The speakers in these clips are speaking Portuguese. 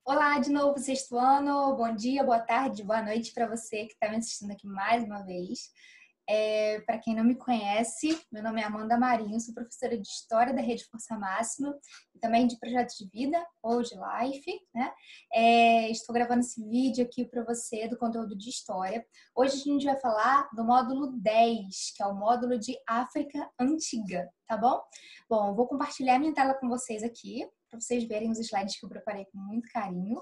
Olá, de novo, sexto ano. Bom dia, boa tarde, boa noite para você que está me assistindo aqui mais uma vez. Para quem não me conhece, meu nome é Amanda Marinho, sou professora de História da Rede Força Máxima e também de Projetos de Vida ou de Life, né? Estou gravando esse vídeo aqui para você do conteúdo de História. Hoje a gente vai falar do módulo 10, que é o módulo de África Antiga, tá bom? Bom, eu vou compartilhar minha tela com vocês aqui, para vocês verem os slides que eu preparei com muito carinho.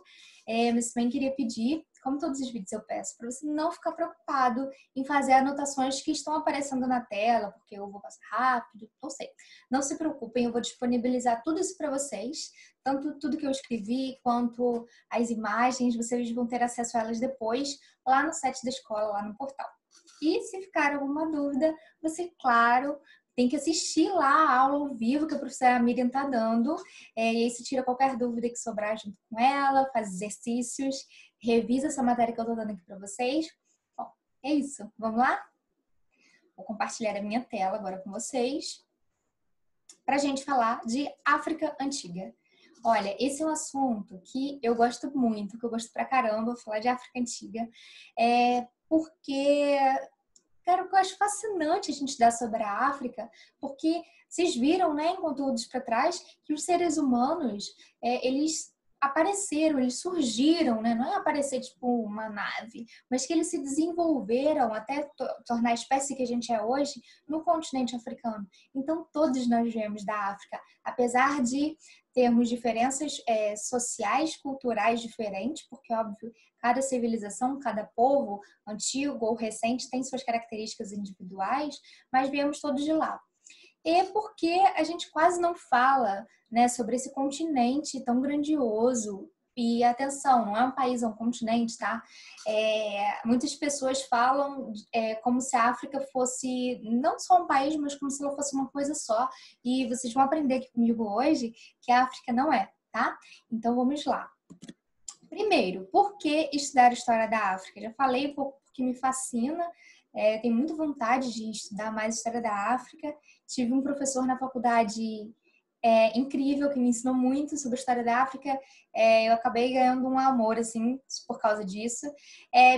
Mas também queria pedir, como todos os vídeos eu peço, para você não ficar preocupado em fazer anotações que estão aparecendo na tela, porque eu vou passar rápido, não sei. Não se preocupem, eu vou disponibilizar tudo isso para vocês, tanto tudo que eu escrevi, quanto as imagens, vocês vão ter acesso a elas depois, lá no site da escola, lá no portal. E se ficar alguma dúvida, você, claro, tem que assistir lá a aula ao vivo que a professora Miriam está dando. E aí você tira qualquer dúvida que sobrar junto com ela, faz exercícios, revisa essa matéria que eu estou dando aqui para vocês. Bom, é isso. Vamos lá? Vou compartilhar a minha tela agora com vocês para a gente falar de África Antiga. Olha, esse é um assunto que eu gosto muito, que eu gosto pra caramba, falar de África Antiga, porque... Cara, o que eu acho fascinante a gente estudar sobre a África, porque vocês viram, né, em conteúdos para trás, que os seres humanos, eles apareceram, eles surgiram, né? Não é aparecer tipo uma nave, mas que eles se desenvolveram até tornar a espécie que a gente é hoje no continente africano. Então, todos nós viemos da África, apesar de termos diferenças sociais, culturais diferentes, porque, óbvio, cada civilização, cada povo, antigo ou recente, tem suas características individuais, mas viemos todos de lá. E porque a gente quase não fala, né, sobre esse continente tão grandioso. E atenção, não é um país, é um continente, tá? Muitas pessoas falam como se a África fosse não só um país, mas como se ela fosse uma coisa só. E vocês vão aprender aqui comigo hoje que a África não é, tá? Então vamos lá. Primeiro, por que estudar a história da África? Já falei porque me fascina, tenho muita vontade de estudar mais a história da África. Tive um professor na faculdade incrível que me ensinou muito sobre a história da África. Eu acabei ganhando um amor, assim, por causa disso.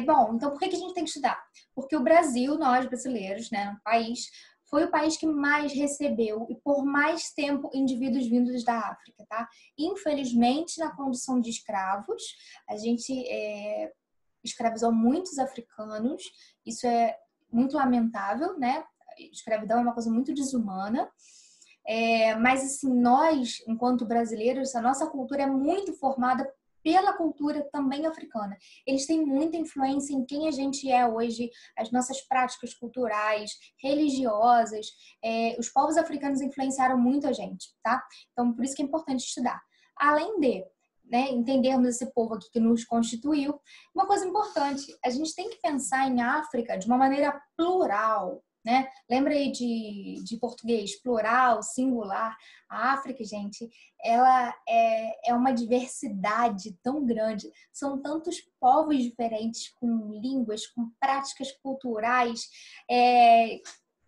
Bom, então por que a gente tem que estudar? Porque o Brasil, nós brasileiros, né, no país, foi o país que mais recebeu e por mais tempo indivíduos vindos da África, tá? Infelizmente, na condição de escravos, a gente escravizou muitos africanos. Isso é muito lamentável, né? Escravidão é uma coisa muito desumana. Mas, assim, nós, enquanto brasileiros, a nossa cultura é muito formada pela cultura também africana. Eles têm muita influência em quem a gente é hoje, as nossas práticas culturais, religiosas. Os povos africanos influenciaram muito a gente, tá? Então, por isso que é importante estudar. Além de, né, entendermos esse povo aqui que nos constituiu, uma coisa importante, a gente tem que pensar em África de uma maneira plural, né? Lembra aí de português, plural, singular. A África, gente, ela é uma diversidade tão grande. São tantos povos diferentes, com línguas, com práticas culturais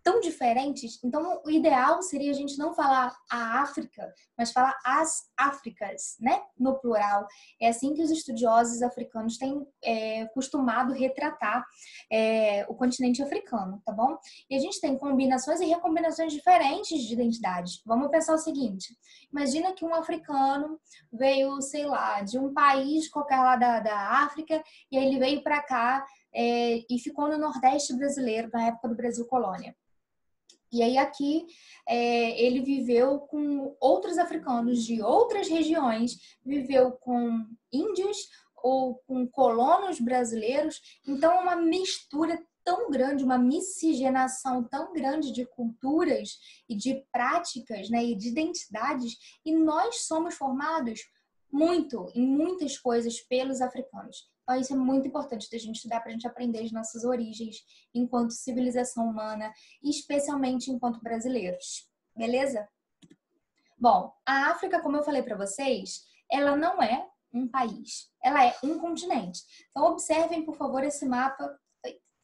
tão diferentes. Então, o ideal seria a gente não falar a África, mas falar as Áfricas, né? No plural. É assim que os estudiosos africanos têm costumado retratar o continente africano, tá bom? E a gente tem combinações e recombinações diferentes de identidades. Vamos pensar o seguinte: imagina que um africano veio, sei lá, de um país qualquer lá da África, e aí ele veio para cá e ficou no Nordeste brasileiro, na época do Brasil Colônia. E aí aqui ele viveu com outros africanos de outras regiões, viveu com índios ou com colonos brasileiros. Então é uma mistura tão grande, uma miscigenação tão grande de culturas e de práticas, né, e de identidades. E nós somos formados em muitas coisas pelos africanos. Então isso é muito importante da gente estudar para a gente aprender as nossas origens enquanto civilização humana, especialmente enquanto brasileiros. Beleza? Bom, a África, como eu falei para vocês, ela não é um país, ela é um continente. Então, observem, por favor, esse mapa.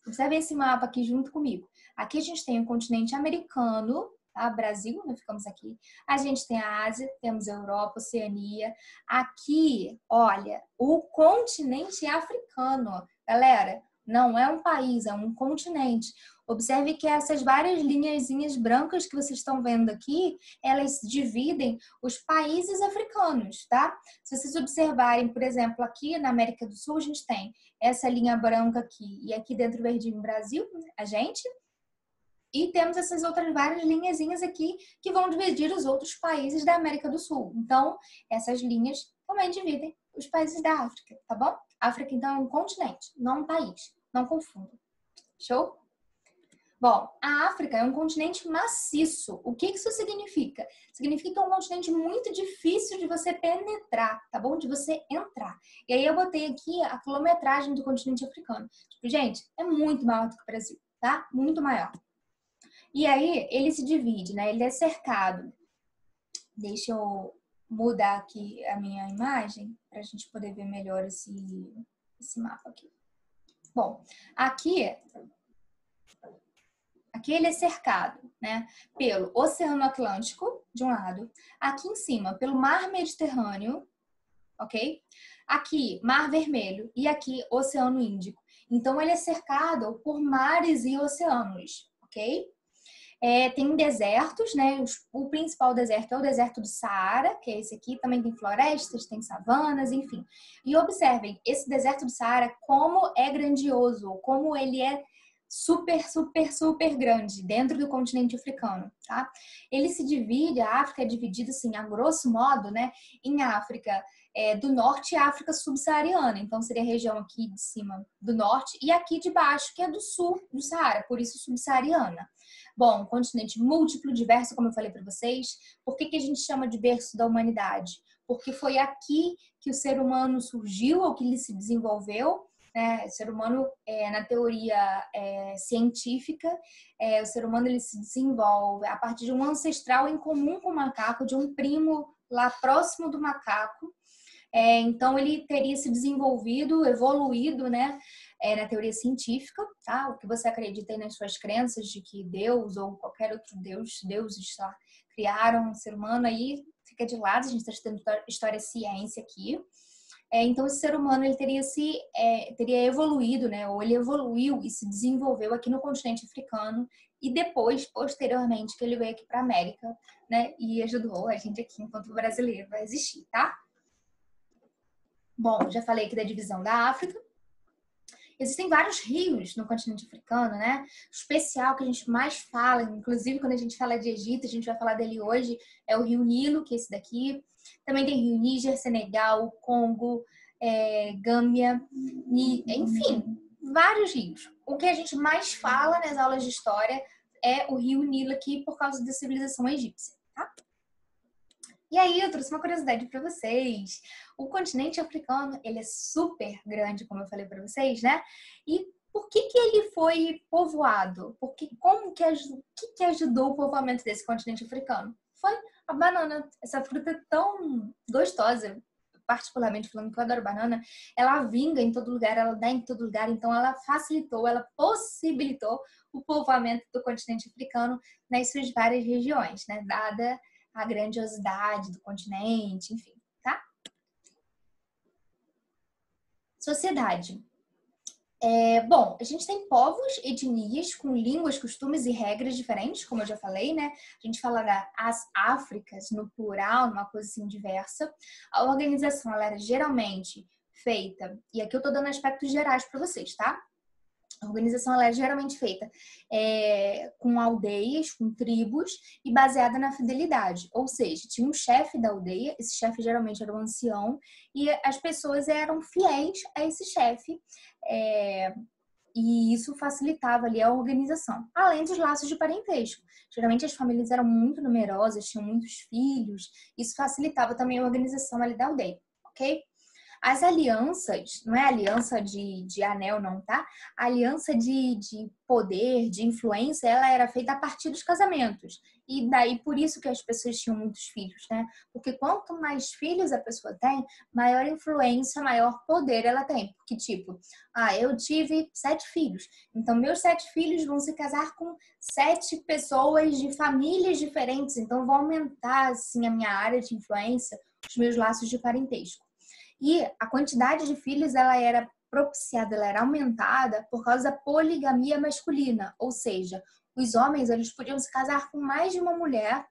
Observem esse mapa aqui junto comigo. Aqui a gente tem o continente americano, tá? Brasil, nós ficamos aqui. A gente tem a Ásia, temos a Europa, Oceania. Aqui, olha, o continente africano, galera, não é um país, é um continente. Observe que essas várias linhazinhas brancas que vocês estão vendo aqui, elas dividem os países africanos, tá? Se vocês observarem, por exemplo, aqui na América do Sul, a gente tem essa linha branca aqui e aqui dentro verdinho Brasil, a gente. E temos essas outras várias linhazinhas aqui que vão dividir os outros países da América do Sul. Então, essas linhas também dividem os países da África, tá bom? África, então, é um continente, não um país. Não confunda. Show? Bom, a África é um continente maciço. O que isso significa? Significa que é um continente muito difícil de você penetrar, tá bom? De você entrar. E aí eu botei aqui a quilometragem do continente africano. Tipo, gente, é muito maior do que o Brasil, tá? Muito maior. E aí ele se divide, né? Ele é cercado. Deixa eu mudar aqui a minha imagem para a gente poder ver melhor esse mapa aqui. Bom, aqui ele é cercado, né, pelo Oceano Atlântico, de um lado, aqui em cima, pelo Mar Mediterrâneo, ok? Aqui, Mar Vermelho e aqui, Oceano Índico. Então, ele é cercado por mares e oceanos, ok? Tem desertos, né? O principal deserto é o deserto do Saara, que é esse aqui. Também tem florestas, tem savanas, enfim. E observem, esse deserto do Saara, como é grandioso, como ele é super, super, super grande dentro do continente africano, tá? Ele se divide, a África é dividida, assim, a grosso modo, né? Em África do Norte e África subsaariana. Então, seria a região aqui de cima do Norte e aqui de baixo, que é do Sul do Saara, por isso subsaariana. Bom, um continente múltiplo, diverso, como eu falei para vocês. Por que a gente chama de berço da humanidade? Porque foi aqui que o ser humano surgiu, ou que ele se desenvolveu, né? O ser humano, na teoria científica, o ser humano ele se desenvolve a partir de um ancestral em comum com o macaco, de um primo lá próximo do macaco. Então, ele teria se desenvolvido, evoluído, né? Na teoria científica, tá? O que você acredita aí nas suas crenças de que Deus ou qualquer outro deuses criaram o ser humano aí, fica de lado, a gente está estudando história e ciência aqui. Então, esse ser humano ele teria evoluído, né? Ou ele evoluiu e se desenvolveu aqui no continente africano e depois, posteriormente, que ele veio aqui para a América, né? E ajudou a gente aqui enquanto brasileiro a existir, tá? Bom, já falei aqui da divisão da África. Existem vários rios no continente africano, né? O especial que a gente mais fala, inclusive quando a gente fala de Egito, a gente vai falar dele hoje, é o Rio Nilo, que é esse daqui. Também tem Rio Níger, Senegal, Congo, Gâmbia, enfim, vários rios. O que a gente mais fala nas aulas de história é o Rio Nilo aqui por causa da civilização egípcia, tá? E aí, eu trouxe uma curiosidade para vocês. O continente africano, ele é super grande, como eu falei para vocês, né? E por que ele foi povoado? O que ajudou o povoamento desse continente africano? Foi a banana, essa fruta tão gostosa, particularmente falando que eu adoro banana, ela vinga em todo lugar, ela dá em todo lugar, então ela facilitou, ela possibilitou o povoamento do continente africano nas suas várias regiões, né? Dada a grandiosidade do continente, enfim, tá? Sociedade. Bom, a gente tem povos, etnias com línguas, costumes e regras diferentes, como eu já falei, né? A gente fala das Áfricas no plural, numa coisa assim diversa. A organização, ela era geralmente feita, e aqui eu tô dando aspectos gerais para vocês, tá? A organização ela é geralmente feita com aldeias, com tribos e baseada na fidelidade. Ou seja, tinha um chefe da aldeia, esse chefe geralmente era um ancião, e as pessoas eram fiéis a esse chefe. E isso facilitava ali a organização, além dos laços de parentesco. Geralmente as famílias eram muito numerosas, tinham muitos filhos, isso facilitava também a organização ali da aldeia, ok? As alianças, não é aliança de anel não, tá? A aliança de poder, de influência, ela era feita a partir dos casamentos. E daí por isso que as pessoas tinham muitos filhos, né? Porque quanto mais filhos a pessoa tem, maior influência, maior poder ela tem. Porque tipo, eu tive 7 filhos. Então meus 7 filhos vão se casar com 7 pessoas de famílias diferentes. Então vão aumentar assim a minha área de influência, os meus laços de parentesco. E a quantidade de filhos ela era propiciada, ela era aumentada por causa da poligamia masculina, ou seja, os homens eles podiam se casar com mais de uma mulher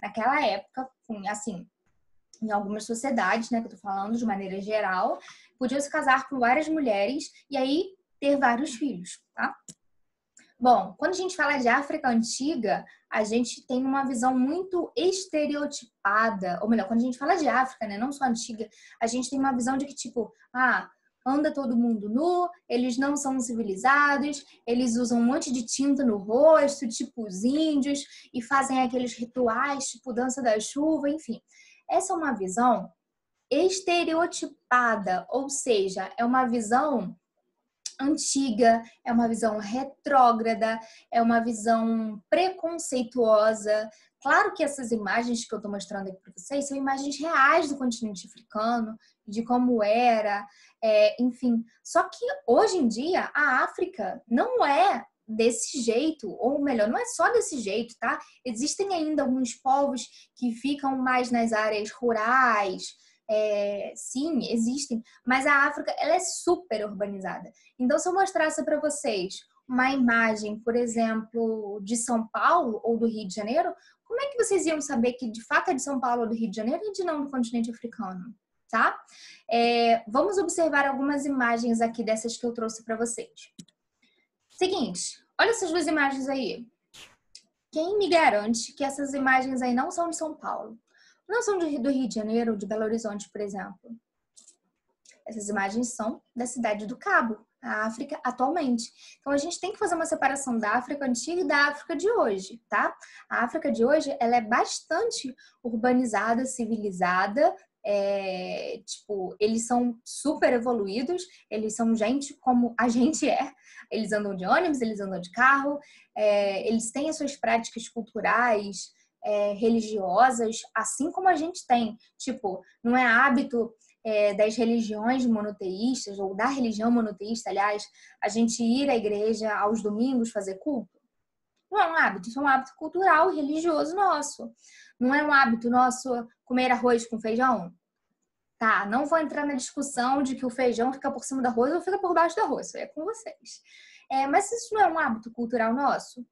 naquela época, assim, em algumas sociedades, né, que eu tô falando de maneira geral, podiam se casar com várias mulheres e aí ter vários filhos, tá? Bom, quando a gente fala de África Antiga, a gente tem uma visão muito estereotipada, ou melhor, quando a gente fala de África, né, não só antiga, a gente tem uma visão de que tipo, anda todo mundo nu, eles não são civilizados, eles usam um monte de tinta no rosto, tipo os índios, e fazem aqueles rituais, tipo dança da chuva, enfim. Essa é uma visão estereotipada, ou seja, é uma visão antiga, é uma visão retrógrada, é uma visão preconceituosa. Claro que essas imagens que eu estou mostrando aqui para vocês são imagens reais do continente africano, de como era, enfim. Só que hoje em dia a África não é desse jeito, ou melhor, não é só desse jeito, tá? Existem ainda alguns povos que ficam mais nas áreas rurais. Sim, existem, mas a África ela é super urbanizada. Então, se eu mostrasse para vocês uma imagem, por exemplo, de São Paulo ou do Rio de Janeiro, como é que vocês iam saber que de fato é de São Paulo ou do Rio de Janeiro e de não do continente africano? Tá? Vamos observar algumas imagens aqui dessas que eu trouxe para vocês. Seguinte, olha essas duas imagens aí. Quem me garante que essas imagens aí não são de São Paulo? Não são do Rio de Janeiro ou de Belo Horizonte, por exemplo. Essas imagens são da cidade do Cabo, a África atualmente. Então a gente tem que fazer uma separação da África antiga e da África de hoje, tá? A África de hoje, ela é bastante urbanizada, civilizada, tipo, eles são super evoluídos, eles são gente como a gente é. Eles andam de ônibus, eles andam de carro, eles têm as suas práticas culturais, religiosas, assim como a gente tem. Tipo, não é hábito das religiões monoteístas, ou da religião monoteísta, aliás, a gente ir à igreja aos domingos fazer culto. Não é um hábito, isso é um hábito cultural e religioso nosso. Não é um hábito nosso comer arroz com feijão. Tá, não vou entrar na discussão de que o feijão fica por cima do arroz ou fica por baixo do arroz, isso é com vocês. Mas isso não é um hábito cultural nosso?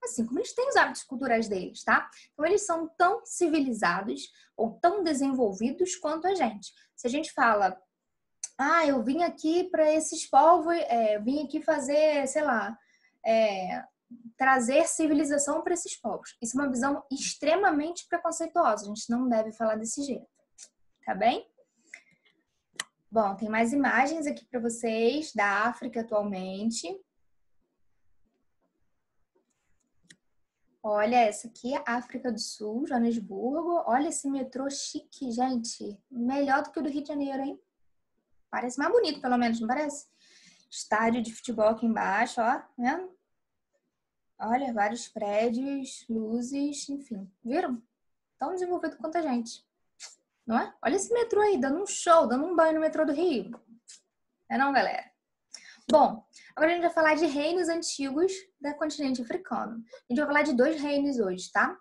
Assim como eles têm os hábitos culturais deles, tá? Então, eles são tão civilizados ou tão desenvolvidos quanto a gente. Se a gente fala, eu vim aqui para esses povos, vim aqui fazer, sei lá, trazer civilização para esses povos. Isso é uma visão extremamente preconceituosa. A gente não deve falar desse jeito, tá bem? Bom, tem mais imagens aqui para vocês da África atualmente. Olha, essa aqui é África do Sul, Joanesburgo. Olha esse metrô chique, gente. Melhor do que o do Rio de Janeiro, hein? Parece mais bonito, pelo menos, não parece? Estádio de futebol aqui embaixo, ó. Tá vendo? Olha, vários prédios, luzes, enfim. Viram? Tão desenvolvido quanto a gente. Não é? Olha esse metrô aí, dando um show, dando um banho no metrô do Rio. Não, galera? Bom, agora a gente vai falar de reinos antigos do continente africano. A gente vai falar de 2 reinos hoje, tá?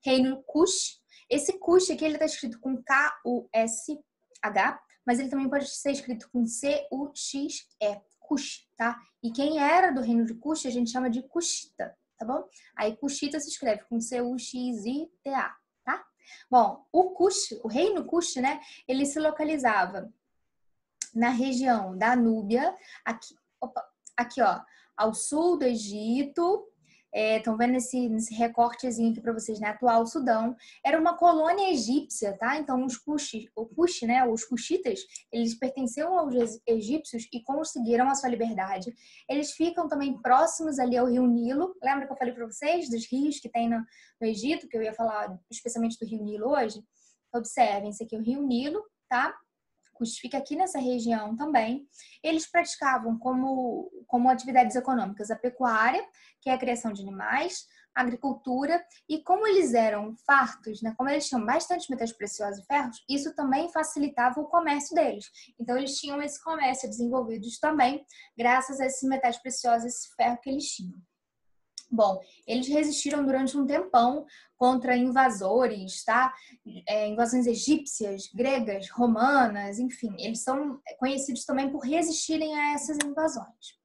Reino Kush. Esse Kush aqui, ele tá escrito com K-U-S-H, mas ele também pode ser escrito com C-U-X-E. Kush, tá? E quem era do reino de Kush, a gente chama de Kushita, tá bom? Aí Kushita se escreve com C-U-X-I-T-A, tá? Bom, o Kush, o reino Kush, né? Ele se localizava na região da Núbia, aqui, ó, ao sul do Egito. Estão vendo nesse recortezinho aqui para vocês, né? Atual Sudão. Era uma colônia egípcia, tá? Então, os Kush, né? Os Kushitas, eles pertenciam aos egípcios e conseguiram a sua liberdade. Eles ficam também próximos ali ao rio Nilo. Lembra que eu falei para vocês dos rios que tem no Egito, que eu ia falar especialmente do rio Nilo hoje? Observem, esse aqui é o rio Nilo, tá? Kush fica aqui nessa região também. Eles praticavam como atividades econômicas a pecuária, que é a criação de animais, a agricultura, e como eles eram fartos, né, como eles tinham bastante metais preciosos e ferros, isso também facilitava o comércio deles. Então, eles tinham esse comércio desenvolvido também, graças a esses metais preciosos, esse ferro que eles tinham. Bom, eles resistiram durante um tempão contra invasores, tá? Invasões egípcias, gregas, romanas, enfim. Eles são conhecidos também por resistirem a essas invasões.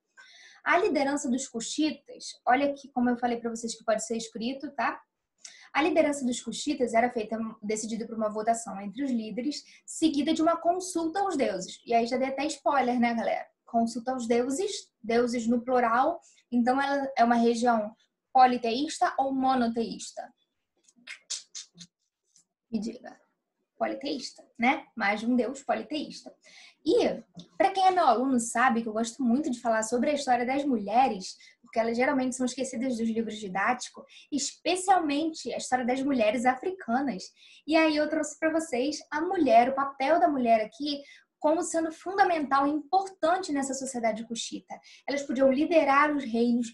A liderança dos Cushitas, olha aqui como eu falei para vocês que pode ser escrito, tá? A liderança dos Cushitas era decidida por uma votação entre os líderes, seguida de uma consulta aos deuses. E aí já dei até spoiler, né, galera? Consulta aos deuses, deuses no plural. Então, ela é uma região politeísta ou monoteísta? Me diga. Politeísta, né? Mais de um deus politeísta. E, para quem é meu aluno, sabe que eu gosto muito de falar sobre a história das mulheres, porque elas geralmente são esquecidas dos livros didáticos, especialmente a história das mulheres africanas. E aí eu trouxe para vocês a mulher, o papel da mulher aqui, como sendo fundamental e importante nessa sociedade cuxita. Elas podiam liderar os reinos,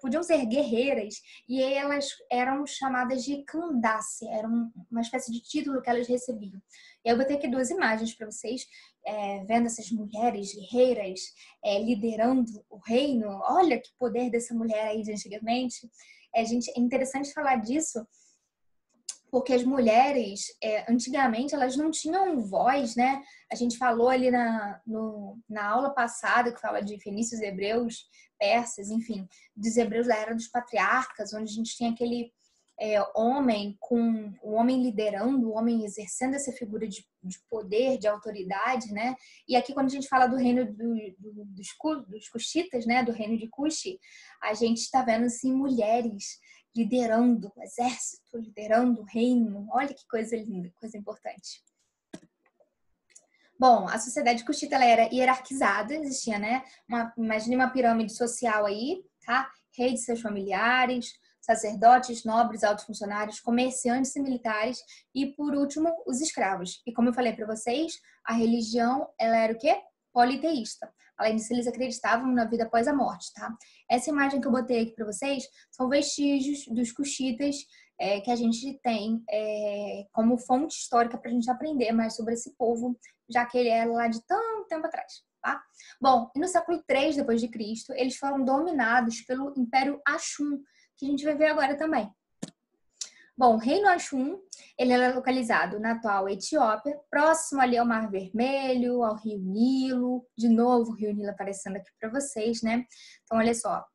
podiam ser guerreiras, e elas eram chamadas de Candace, era uma espécie de título que elas recebiam. E eu vou ter aqui duas imagens para vocês, vendo essas mulheres guerreiras liderando o reino. Olha que poder dessa mulher aí de antigamente. É interessante falar disso, porque as mulheres, antigamente, elas não tinham voz, né? A gente falou ali na aula passada, que fala de fenícios, hebreus, persas, enfim, dos hebreus da era dos patriarcas, onde a gente tem aquele o homem liderando, o homem exercendo essa figura de poder, de autoridade, né? E aqui, quando a gente fala do reino dos Cushitas, né? Do reino de Cuxi, a gente está vendo, assim, mulheres liderando o exército, liderando o reino. Olha que coisa linda, coisa importante. Bom, a sociedade cuxita ela era hierarquizada, existia, né? Imagine uma pirâmide social aí, tá? Rei de seus familiares, sacerdotes, nobres, altos funcionários, comerciantes e militares e, por último, os escravos. E como eu falei para vocês, a religião ela era o quê? Politeísta. Além disso, eles acreditavam na vida após a morte, tá? Essa imagem que eu botei aqui para vocês são vestígios dos cuxitas que a gente tem como fonte histórica para a gente aprender mais sobre esse povo, já que ele era lá de tanto tempo atrás, tá? Bom, e no século III depois de Cristo, eles foram dominados pelo Império Axum, que a gente vai ver agora também. Bom, o Reino Axum, ele era localizado na atual Etiópia, próximo ali ao Mar Vermelho, ao Rio Nilo. De novo, o Rio Nilo aparecendo aqui para vocês, né? Então, olha só.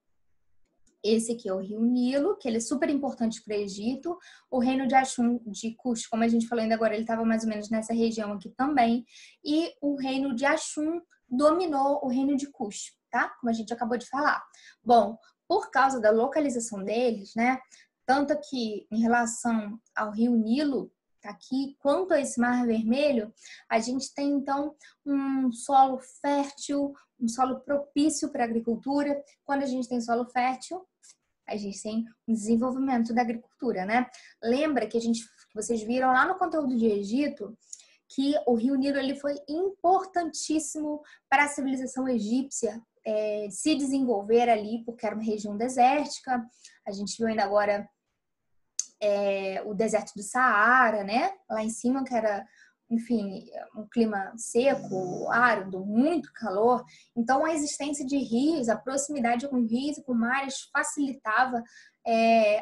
Esse aqui é o Rio Nilo, que ele é super importante para o Egito. O reino de Axum, de Cush, como a gente falou ainda agora, ele estava mais ou menos nessa região aqui também. E o reino de Axum dominou o reino de Cush, tá? Como a gente acabou de falar. Bom, por causa da localização deles, né? Tanto aqui em relação ao Rio Nilo, tá aqui, quanto a esse Mar Vermelho, a gente tem então um solo fértil, um solo propício para a agricultura. Quando a gente tem solo fértil, a gente tem um desenvolvimento da agricultura, né? Lembra que vocês viram lá no conteúdo de Egito que o Rio Nilo ele foi importantíssimo para a civilização egípcia se desenvolver ali, porque era uma região desértica. A gente viu ainda agora o deserto do Saara, né? Lá em cima, que era, enfim, um clima seco, árido, muito calor. Então, a existência de rios, a proximidade com rios e com mares facilitava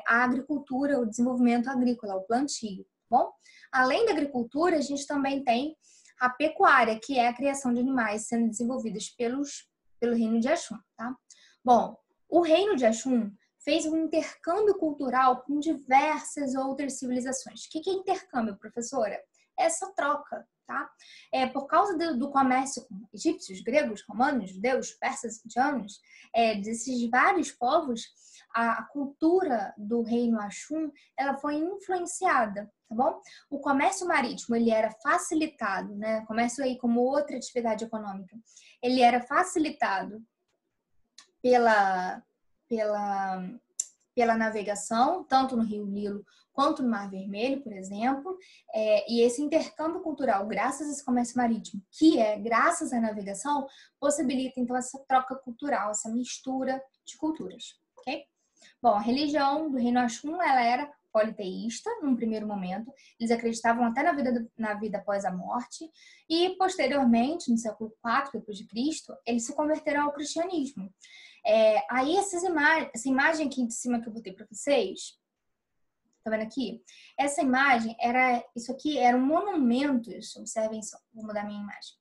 a agricultura, o desenvolvimento agrícola, o plantio. Bom, além da agricultura, a gente também tem a pecuária, que é a criação de animais sendo desenvolvidas pelo reino de Axum, tá? Bom, o reino de Axum fez um intercâmbio cultural com diversas outras civilizações. O que é intercâmbio, professora? Essa troca, tá? Por causa do comércio com egípcios, gregos, romanos, judeus, persas, indianos, desses vários povos, a cultura do reino Axum, ela foi influenciada, tá bom? O comércio marítimo, ele era facilitado, né? Comércio aí como outra atividade econômica, ele era facilitado pela navegação, tanto no Rio Nilo quanto no Mar Vermelho, por exemplo, e esse intercâmbio cultural, graças a esse comércio marítimo, que é graças à navegação, possibilita então essa troca cultural, essa mistura de culturas, ok? Bom, a religião do reino Axum, ela era politeísta, num primeiro momento. Eles acreditavam até na vida após a morte. E, posteriormente, no século IV depois de Cristo, eles se converteram ao cristianismo. Aí, essa imagem aqui de cima que eu botei para vocês, tá vendo aqui? Essa imagem isso aqui eram monumentos, observem só, vou mudar minha imagem.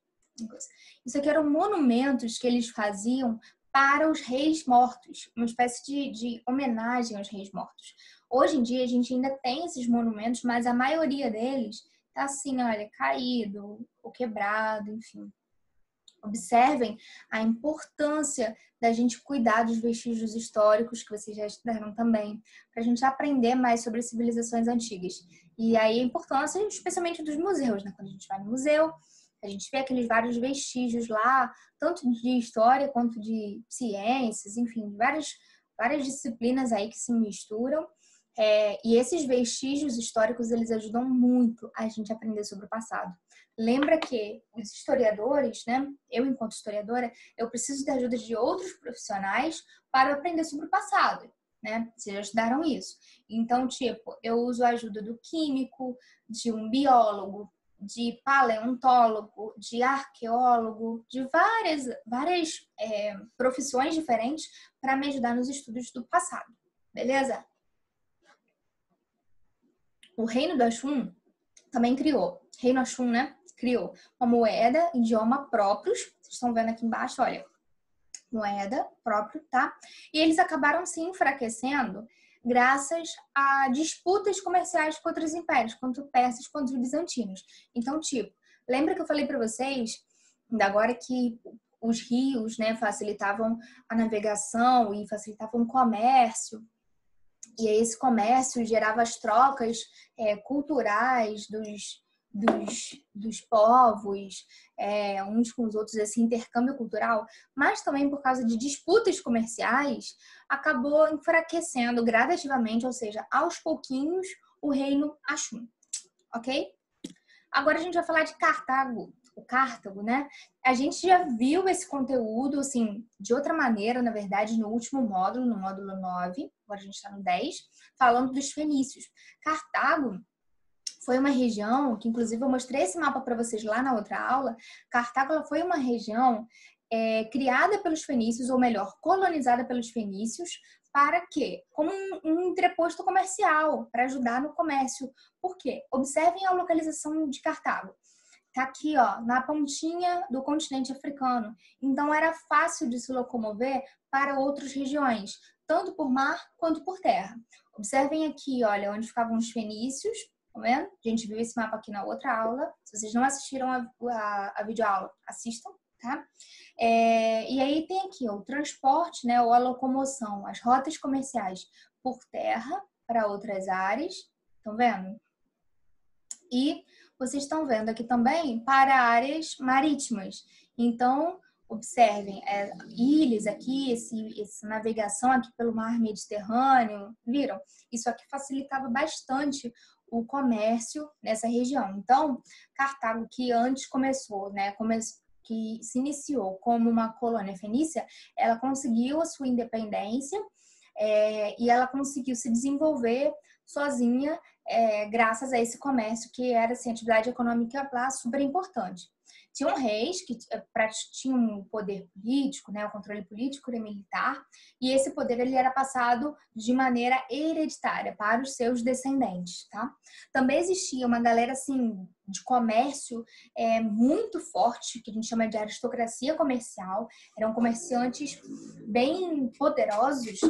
Isso aqui eram monumentos que eles faziam para os reis mortos, uma espécie de homenagem aos reis mortos. Hoje em dia a gente ainda tem esses monumentos, mas a maioria deles tá assim, olha, caído ou quebrado, enfim. Observem a importância da gente cuidar dos vestígios históricos, que vocês já estudaram também, para a gente aprender mais sobre civilizações antigas. E aí a importância, especialmente dos museus, né? Quando a gente vai no museu, a gente vê aqueles vários vestígios lá, tanto de história quanto de ciências, enfim, várias disciplinas aí que se misturam. E esses vestígios históricos, eles ajudam muito a gente a aprender sobre o passado. Lembra que os historiadores, né? Eu, enquanto historiadora, eu preciso da ajuda de outros profissionais para aprender sobre o passado, né? Vocês já estudaram isso. Então, tipo, eu uso a ajuda do químico, de um biólogo, de paleontólogo, de arqueólogo, de várias profissões diferentes para me ajudar nos estudos do passado. Beleza? O reino do Axum também criou, reino Axum, né? Criou uma moeda, idioma próprios. Vocês estão vendo aqui embaixo, olha. Moeda próprio, tá? E eles acabaram se enfraquecendo graças a disputas comerciais com outros impérios, quanto persas quanto bizantinos. Então, tipo, lembra que eu falei para vocês, ainda agora, que os rios, né, facilitavam a navegação e facilitavam o comércio. E aí esse comércio gerava as trocas culturais dos povos, uns com os outros, esse intercâmbio cultural, mas também por causa de disputas comerciais, acabou enfraquecendo gradativamente, ou seja, aos pouquinhos, o reino Axum, ok? Agora a gente vai falar de Cartago, o Cartago, né? A gente já viu esse conteúdo, assim, de outra maneira, na verdade, no último módulo, no módulo 9, agora a gente está no 10, falando dos fenícios. Cartago foi uma região, que inclusive eu mostrei esse mapa para vocês lá na outra aula. Cartago, ela foi uma região criada pelos fenícios, ou melhor, colonizada pelos fenícios, para quê? Como um entreposto comercial, para ajudar no comércio. Por quê? Observem a localização de Cartago. Tá aqui, ó, na pontinha do continente africano. Então, era fácil de se locomover para outras regiões, tanto por mar quanto por terra. Observem aqui, olha, onde ficavam os fenícios, tá vendo? A gente viu esse mapa aqui na outra aula. Se vocês não assistiram a videoaula, assistam, tá? E aí tem aqui ó, o transporte, né, ou a locomoção, as rotas comerciais por terra para outras áreas, estão vendo? E vocês estão vendo aqui também para áreas marítimas. Então, observem, ilhas aqui, essa navegação aqui pelo mar Mediterrâneo, viram? Isso aqui facilitava bastante o comércio nessa região. Então, Cartago, que antes começou, né, que se iniciou como uma colônia fenícia, ela conseguiu a sua independência e ela conseguiu se desenvolver sozinha graças a esse comércio que era assim, atividade econômica lá super importante. Tinham reis que tinham o poder político, né, o controle político e militar, e esse poder ele era passado de maneira hereditária para os seus descendentes, tá? Também existia uma galera assim de comércio muito forte, que a gente chama de aristocracia comercial. Eram comerciantes bem poderosos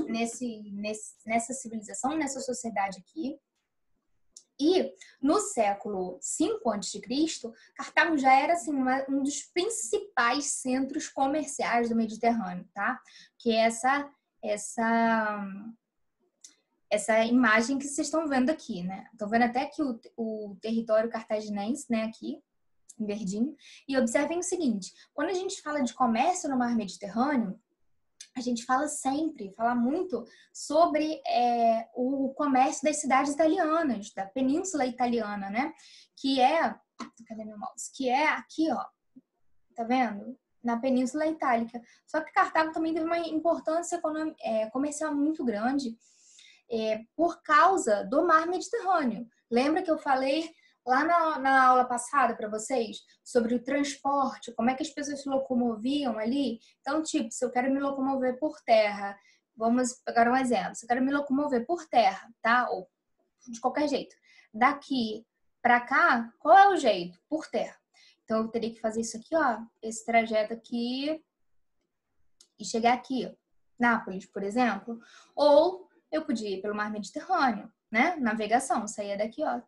nessa civilização, nessa sociedade aqui. E no século V a.C., Cartago já era assim, um dos principais centros comerciais do Mediterrâneo, tá? Que é essa imagem que vocês estão vendo aqui, né? Estão vendo até aqui o território cartaginense, né? Aqui, em verdinho. E observem o seguinte, quando a gente fala de comércio no mar Mediterrâneo, a gente fala muito sobre o comércio das cidades italianas, da Península Italiana, né? Que é, cadê meu mouse? Que é aqui, ó, tá vendo? Na Península Itálica. Só que Cartago também teve uma importância comercial muito grande por causa do mar Mediterrâneo. Lembra que eu falei lá na aula passada para vocês sobre o transporte, como é que as pessoas se locomoviam ali? Então, tipo, se eu quero me locomover por terra, vamos pegar um exemplo. Se eu quero me locomover por terra, tá? Ou de qualquer jeito. Daqui para cá, qual é o jeito? Por terra. Então, eu teria que fazer isso aqui, ó, esse trajeto aqui e chegar aqui, Nápoles, por exemplo. Ou eu podia ir pelo mar Mediterrâneo, né? Navegação, saía daqui, ó,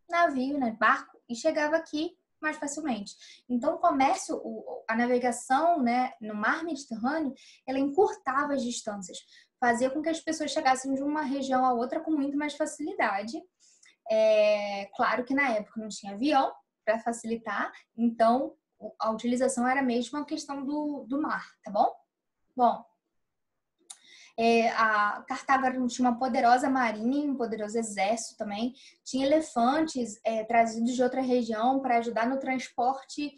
navio, né? Barco, e chegava aqui mais facilmente. Então, o comércio, a navegação, né, no mar Mediterrâneo, ela encurtava as distâncias, fazia com que as pessoas chegassem de uma região a outra com muito mais facilidade. Claro que na época não tinha avião para facilitar, então a utilização era mesmo a questão do mar, tá bom? Bom, a Cartago tinha uma poderosa marinha, um poderoso exército também. Tinha elefantes trazidos de outra região para ajudar no transporte,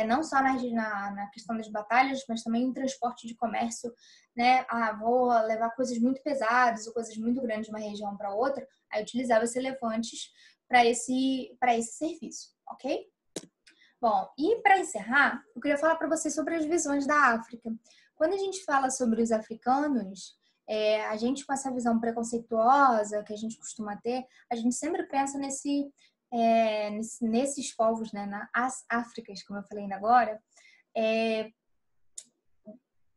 não só na questão das batalhas, mas também no transporte de comércio, né? Vou levar coisas muito pesadas ou coisas muito grandes de uma região para outra. Aí utilizava esses elefantes para esse serviço, ok? Bom, e para encerrar, eu queria falar para vocês sobre as visões da África. Quando a gente fala sobre os africanos, a gente com essa visão preconceituosa que a gente costuma ter, a gente sempre pensa nesses povos, né, nas Áfricas, como eu falei ainda agora,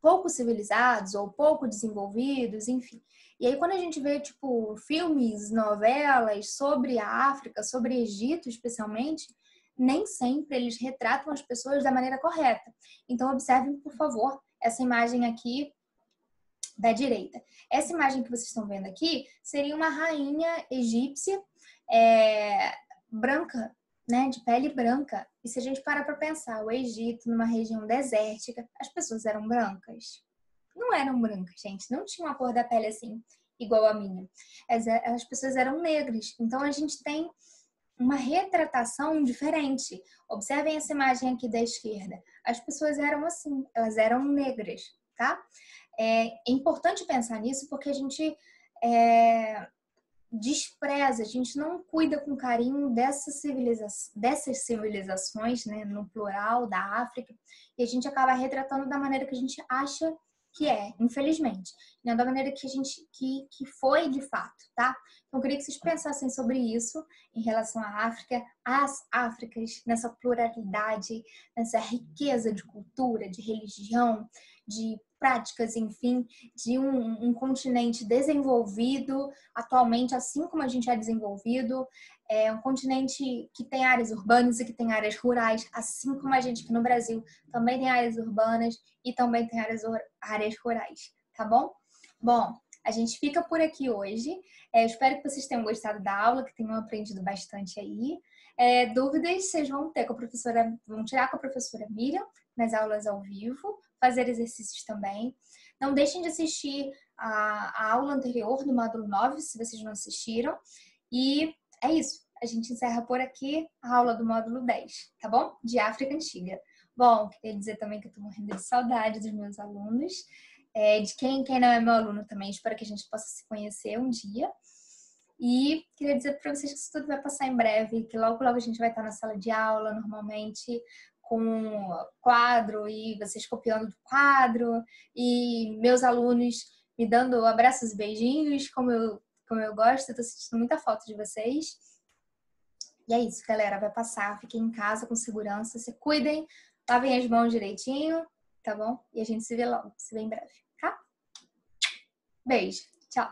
pouco civilizados ou pouco desenvolvidos, enfim. E aí quando a gente vê, tipo, filmes, novelas sobre a África, sobre Egito especialmente, nem sempre eles retratam as pessoas da maneira correta. Então, observem, por favor, essa imagem aqui da direita. Essa imagem que vocês estão vendo aqui seria uma rainha egípcia branca, né, de pele branca. E se a gente parar para pensar, o Egito, numa região desértica, as pessoas eram brancas? Não eram brancas, gente. Não tinha uma cor da pele assim, igual a minha. As pessoas eram negras. Então, a gente tem uma retratação diferente. Observem essa imagem aqui da esquerda. As pessoas eram assim, elas eram negras, tá? É importante pensar nisso porque a gente despreza, a gente não cuida com carinho dessas civilizações, né, no plural, da África, e a gente acaba retratando da maneira que a gente acha que infelizmente, não da maneira que a gente que foi de fato, tá? Então, eu queria que vocês pensassem sobre isso em relação à África, às Áfricas, nessa pluralidade, nessa riqueza de cultura, de religião, de práticas, enfim, de um continente desenvolvido atualmente, assim como a gente é desenvolvido, um continente que tem áreas urbanas e que tem áreas rurais, assim como a gente aqui no Brasil também tem áreas urbanas e também tem áreas rurais, tá bom? Bom, a gente fica por aqui hoje. Espero que vocês tenham gostado da aula, que tenham aprendido bastante aí. Dúvidas vocês vão tirar com a professora Miriam nas aulas ao vivo, fazer exercícios também. Não deixem de assistir a aula anterior do módulo 9, se vocês não assistiram. E é isso. A gente encerra por aqui a aula do módulo 10, tá bom? De África Antiga. Bom, queria dizer também que eu tô morrendo de saudade dos meus alunos. De quem não é meu aluno também, espero que a gente possa se conhecer um dia. E queria dizer para vocês que isso tudo vai passar em breve, que logo a gente vai estar na sala de aula, normalmente, com quadro e vocês copiando do quadro e meus alunos me dando abraços e beijinhos, como eu gosto. Eu tô sentindo muita falta de vocês. E é isso, galera. Vai passar. Fiquem em casa com segurança. Se cuidem. Lavem as mãos direitinho, tá bom? E a gente se vê logo. Se vê em breve, tá? Beijo. Tchau.